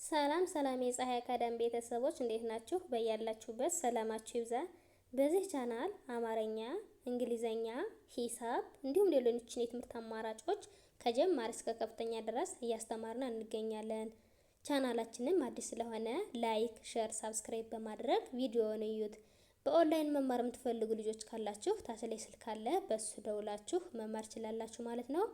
ሰላም ሰላም የፀሐይ አካዳሚ ቤተሰቦች እንዴት ናችሁ? በያላችሁበት ሰላማችሁ ይብዛ። በዚህ ቻናል አማርኛ፣ እንግሊዘኛ፣ ሂሳብ እንዲሁም ሌሎችን የትምህርት አማራጮች ከጀማሪ እስከ ከፍተኛ ድረስ እያስተማርን እንገኛለን። ቻናላችንም አዲስ ስለሆነ ላይክ፣ ሼር፣ ሳብስክራይብ በማድረግ ቪዲዮውን እዩት። በኦንላይን መማር የምትፈልጉ ልጆች ካላችሁ ታች ላይ ስልክ አለ፣ በሱ ደውላችሁ መማር ትችላላችሁ ማለት ነው።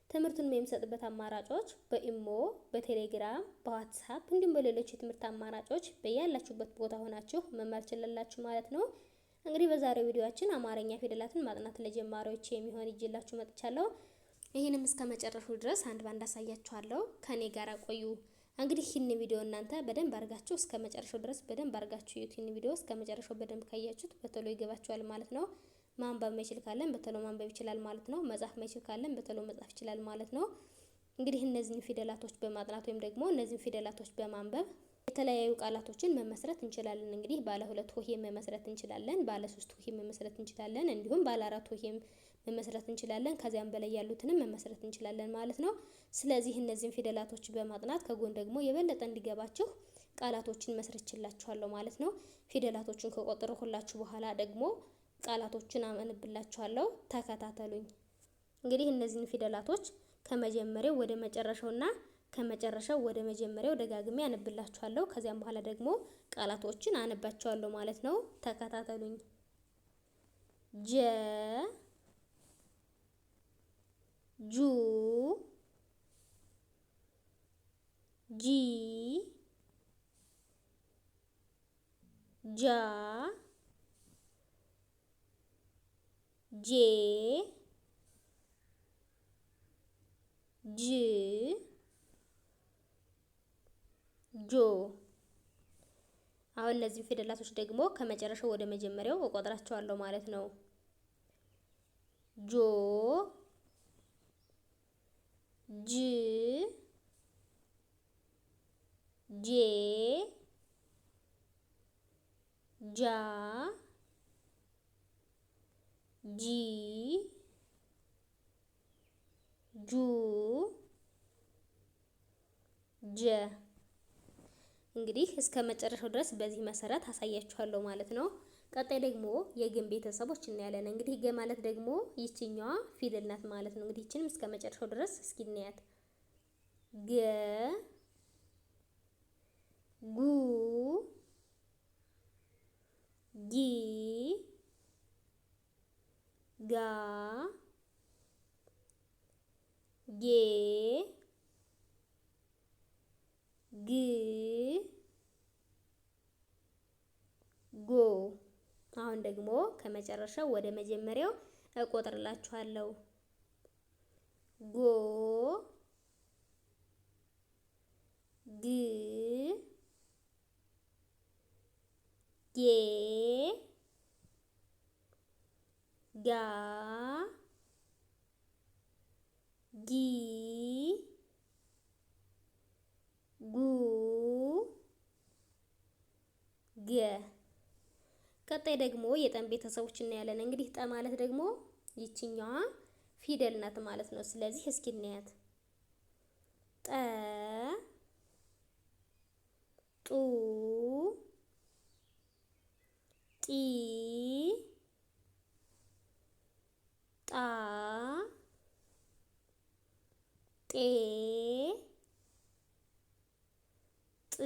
ትምህርቱን የሚሰጥበት አማራጮች በኢሞ፣ በቴሌግራም፣ በዋትስአፕ እንዲሁም በሌሎች የትምህርት አማራጮች በያላችሁበት ቦታ ሆናችሁ መማር ትችላላችሁ ማለት ነው። እንግዲህ በዛሬው ቪዲዮአችን አማርኛ ፊደላትን ማጥናት ለጀማሪዎች የሚሆን ይዤላችሁ መጥቻለሁ። ይህንም እስከ መጨረሻው ድረስ አንድ ባንድ አሳያችኋለሁ። ከኔ ጋር ቆዩ። እንግዲህ ይህን ቪዲዮ እናንተ በደንብ አድርጋችሁ እስከ መጨረሻው ድረስ በደንብ አድርጋችሁ ይህን ቪዲዮ እስከ መጨረሻው በደንብ ካያችሁት በቶሎ ይገባችኋል ማለት ነው። ማንበብ ማይችል ካለን በተሎ ማንበብ ይችላል ማለት ነው። መጻፍ ማይችል ካለን በተሎ መጻፍ ይችላል ማለት ነው። እንግዲህ እነዚህን ፊደላቶች በማጥናት ወይም ደግሞ እነዚህን ፊደላቶች በማንበብ የተለያዩ ቃላቶችን መመስረት እንችላለን። እንግዲህ ባለ 2 ሆሄ መመስረት እንችላለን፣ ባለ 3 ሆሄ መመስረት እንችላለን፣ እንዲሁም ባለ 4 ሆሄ መመስረት እንችላለን። ከዚያም በላይ ያሉትንም መመስረት እንችላለን ማለት ነው። ስለዚህ እነዚህን ፊደላቶች በማጥናት ከጎን ደግሞ የበለጠ እንዲገባችሁ ቃላቶችን መስርችላችኋለሁ ማለት ነው። ፊደላቶችን ከቆጠርኩላችሁ በኋላ ደግሞ ቃላቶችን አመንብላችኋለሁ። ተከታተሉኝ። እንግዲህ እነዚህን ፊደላቶች ከመጀመሪያው ወደ መጨረሻውና ከመጨረሻው ወደ መጀመሪያው ደጋግሜ አነብላችኋለሁ። ከዚያም በኋላ ደግሞ ቃላቶችን አነባችኋለሁ ማለት ነው። ተከታተሉኝ። ጀ ጁ ጂ ጃ ጄ ጅ ጆ። አሁን እነዚህ ፊደላቶች ደግሞ ከመጨረሻው ወደ መጀመሪያው እቆጥራቸዋለሁ ማለት ነው። ጆ ጅ ጄ ጃ ጂ ጁ ጀ። እንግዲህ እስከ መጨረሻው ድረስ በዚህ መሰረት አሳያችኋለሁ ማለት ነው። ቀጣይ ደግሞ የግን ቤተሰቦች እናያለን። እንግዲህ ገ ማለት ደግሞ ይችኛዋ ፊደል ናት ማለት ነው። እንግዲህ ይችንም እስከ መጨረሻው ድረስ እስኪ እናያት። ገ ጉ ጊ ጋ ጌ ግ ጎ። አሁን ደግሞ ከመጨረሻው ወደ መጀመሪያው እቆጥርላችኋለሁ። ጎ ግ ጌ ጋ ጊ ጉ ገ። ቀጣይ ደግሞ የጠን ቤተሰቦች እናያለን። እንግዲህ ጠ ማለት ደግሞ ይችኛዋ ፊደል ናት ማለት ነው። ስለዚህ እስኪ እናያት። ጠ ጡ ጢ ጣ ጤ ጥ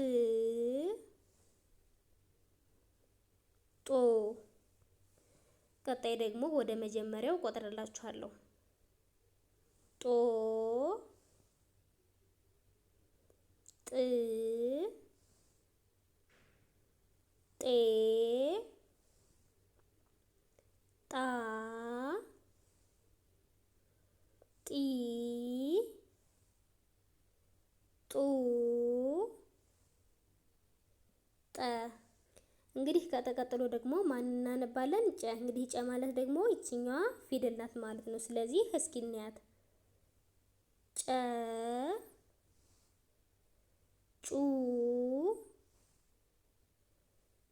ጦ። ቀጣይ ደግሞ ወደ መጀመሪያው ቆጥርላችኋለሁ። ጦ ጥ ጤ ጣ ጢ ጡ ጠ። እንግዲህ ቀጥሎ ደግሞ ማን እናነባለን? ጨ። እንግዲህ ጨ ማለት ደግሞ ይችኛዋ ፊደል ናት ማለት ነው። ስለዚህ እስኪ እናያት። ጨ ጩ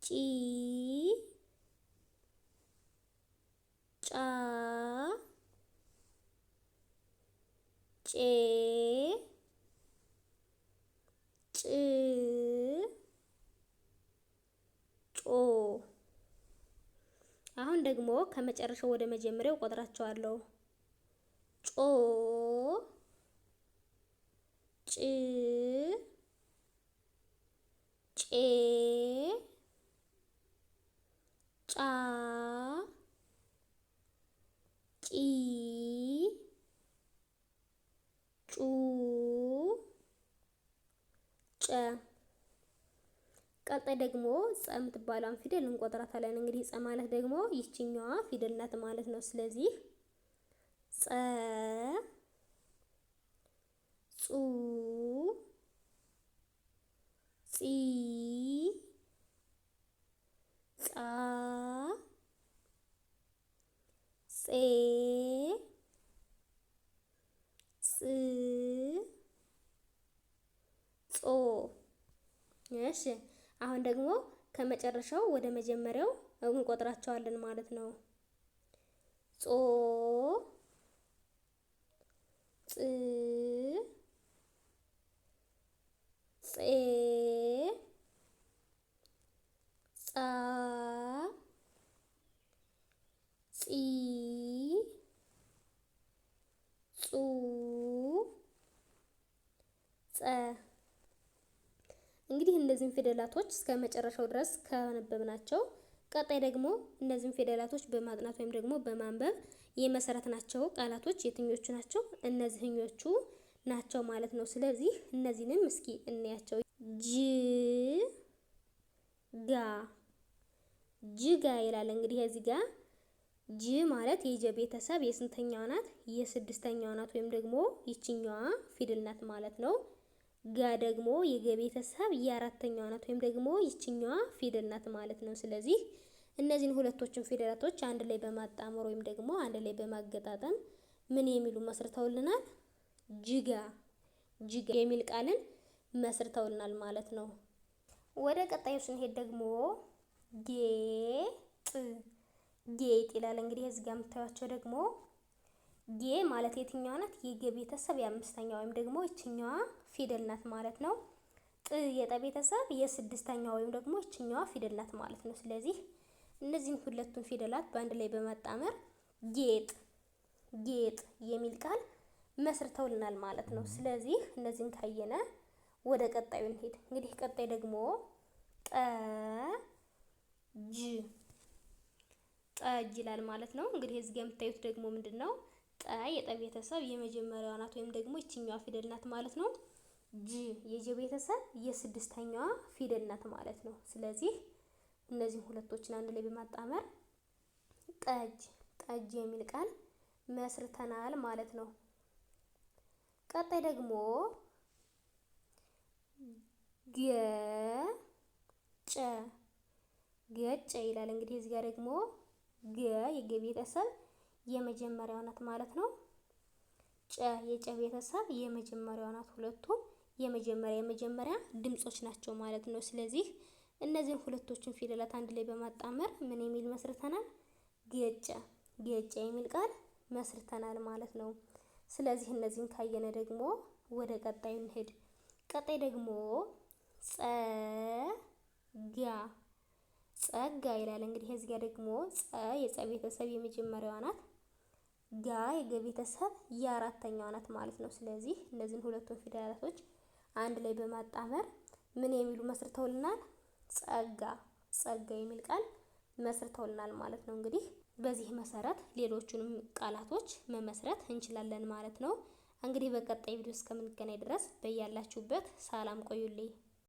ጪ ጫ ጬ ጭ ደግሞ ከመጨረሻው ወደ መጀመሪያው ቆጥራቸዋለሁ። ጮ ጭ ጬ ጫ ጪ ጩ ጨ። ቀጣይ ደግሞ ጸ የምትባለውን ፊደል እንቆጥራታለን። እንግዲህ ጸ ማለት ደግሞ ይችኛዋ ፊደል ናት ማለት ነው። ስለዚህ ጸ ጹ ጺ ጻ ጼ ጽ ጾ። እሺ አሁን ደግሞ ከመጨረሻው ወደ መጀመሪያው እንቆጥራቸዋለን ማለት ነው። ጾ ጽ ጼ ጻ ጺ ጹ ጸ። እንግዲህ እነዚህን ፊደላቶች እስከ መጨረሻው ድረስ ካነበብናቸው ቀጣይ ደግሞ እነዚህን ፊደላቶች በማጥናት ወይም ደግሞ በማንበብ የመሰረትናቸው ቃላቶች የትኞቹ ናቸው? እነዚህኞቹ ናቸው ማለት ነው። ስለዚህ እነዚህንም እስኪ እንያቸው። ጅ ጋ ጅጋ ይላል። እንግዲህ እዚህ ጋር ጅ ማለት የጀ ቤተሰብ የስንተኛዋ ናት? የስድስተኛዋ ናት ወይም ደግሞ ይችኛዋ ፊደል ናት ማለት ነው። ጋ ደግሞ የገ ቤተሰብ የአራተኛዋ ናት ወይም ደግሞ ይችኛዋ ፊደል ናት ማለት ነው። ስለዚህ እነዚህን ሁለቶችን ፊደላቶች አንድ ላይ በማጣመር ወይም ደግሞ አንድ ላይ በማገጣጠም ምን የሚሉ መስርተውልናል? ጅጋ ጅጋ የሚል ቃልን መስርተውልናል ማለት ነው። ወደ ቀጣዩ ስንሄድ ደግሞ ጌጥ ጌጥ ይላል። እንግዲህ እዚህ ጋር የምታዩቸው ደግሞ ጌ ማለት የትኛዋ ናት? የገ ቤተሰብ የአምስተኛ ወይም ደግሞ ይችኛዋ ፊደል ናት ማለት ነው። ጥ የጠ ቤተሰብ የስድስተኛ ወይም ደግሞ ይችኛዋ ፊደል ናት ማለት ነው። ስለዚህ እነዚህን ሁለቱን ፊደላት በአንድ ላይ በማጣመር ጌጥ ጌጥ የሚል ቃል መስርተውልናል ማለት ነው። ስለዚህ እነዚህን ካየነ ወደ ቀጣዩ እንሄድ። እንግዲህ ቀጣይ ደግሞ ጠጅ ጠጅ ይላል ማለት ነው። እንግዲህ እዚህ ጋር የምታዩት ደግሞ ምንድነው? ጠ የጠ ቤተሰብ የመጀመሪያዋ ናት ወይም ደግሞ ይችኛዋ ፊደል ናት ማለት ነው። ጅ የጀ ቤተሰብ የስድስተኛዋ ፊደል ናት ማለት ነው። ስለዚህ እነዚህን ሁለቶችን አንድ ላይ በማጣመር ጠጅ ጠጅ የሚል ቃል መስርተናል ማለት ነው። ቀጣይ ደግሞ ገጨ ገጨ ይላል። እንግዲህ እዚህ ጋር ደግሞ ገ የገ ቤተሰብ የመጀመሪያዋ ናት ማለት ነው። ጨ የጨ ቤተሰብ የመጀመሪያዋ ናት። ሁለቱም የመጀመሪያ ድምጾች ናቸው ማለት ነው። ስለዚህ እነዚህን ሁለቶችን ፊደላት አንድ ላይ በማጣመር ምን የሚል መስርተናል? ገጨ ገጨ የሚል ቃል መስርተናል ማለት ነው። ስለዚህ እነዚህን ካየነ ደግሞ ወደ ቀጣዩ እንሄድ። ቀጣይ ደግሞ ጸጋ ጸጋ ይላል። እንግዲህ እዚህ ጋር ደግሞ ጸ የጸ ቤተሰብ የመጀመሪያዋ ናት። ጋ የገ ቤተሰብ የአራተኛዋ ናት ማለት ነው። ስለዚህ እነዚህን ሁለቱን ፊደላቶች አንድ ላይ በማጣመር ምን የሚሉ መስርተውልናል? ጸጋ ጸጋ የሚል ቃል መስርተውልናል ማለት ነው። እንግዲህ በዚህ መሰረት ሌሎቹንም ቃላቶች መመስረት እንችላለን ማለት ነው። እንግዲህ በቀጣይ ቪዲዮ እስከምንገናኝ ድረስ በያላችሁበት ሰላም ቆዩልኝ።